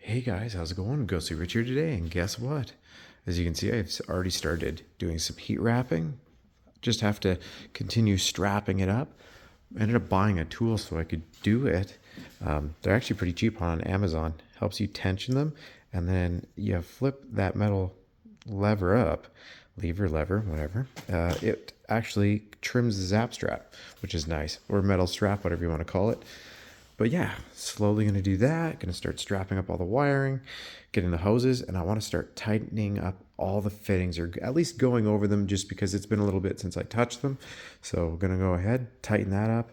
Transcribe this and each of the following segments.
Hey guys, how's it going? Ghostly Rich here today, and guess what? As you can see, I've already started doing some heat wrapping. Just have to continue strapping it up. I ended up buying a tool so I could do it. They're actually pretty cheap on Amazon. Helps you tension them, and then you flip that metal lever up, lever, whatever. It actually trims the zap strap, which is nice, or metal strap, whatever you want to call it. But yeah, slowly going to do that. Going to start strapping up all the wiring, getting the hoses, and I want to start tightening up all the fittings, or at least going over them, just because it's been a little bit since I touched them. So we're going to go ahead, tighten that up,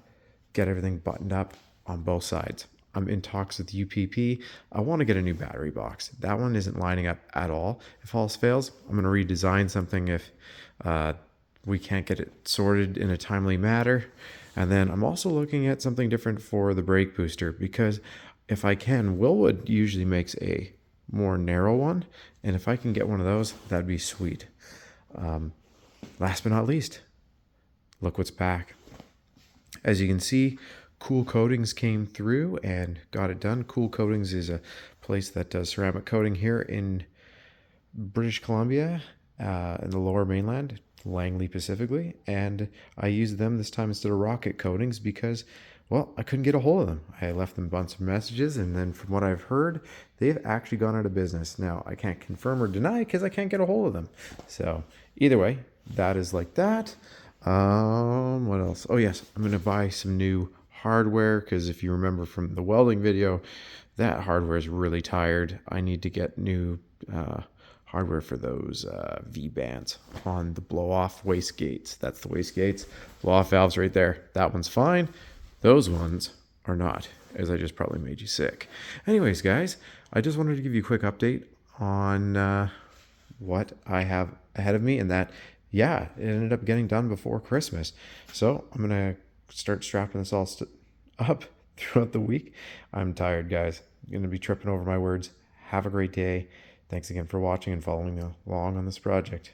get everything buttoned up on both sides. I'm in talks with UPP. I want to get a new battery box. That one isn't lining up at all. If all else fails, I'm going to redesign something if we can't get it sorted in a timely manner. And then I'm also looking at something different for the brake booster, because if I can, Willwood usually makes a more narrow one. And if I can get one of those, that'd be sweet. Last but not least, look what's back. As you can see, Kool Coatings came through and got it done. Kool Coatings is a place that does ceramic coating here in British Columbia, in the lower mainland, Langley specifically. And I used them this time instead of Rocket Coatings because, well, I couldn't get a hold of them. I left them a bunch of messages, and then from what I've heard, they've actually gone out of business. Now, I can't confirm or deny because I can't get a hold of them. So either way, that is like that. What else? Oh yes, I'm gonna buy some new hardware, because if you remember from the welding video, that hardware is really tired. I need to get new hardware for those V-bands on the blow-off waste gates. That's the waste gates. Blow-off valves right there. That one's fine. Those ones are not, as I just probably made you sick. Anyways, guys, I just wanted to give you a quick update on what I have ahead of me, and that, yeah, it ended up getting done before Christmas. So I'm going to start strapping this all up throughout the week. I'm tired, guys. I'm going to be tripping over my words. Have a great day. Thanks again for watching and following along on this project.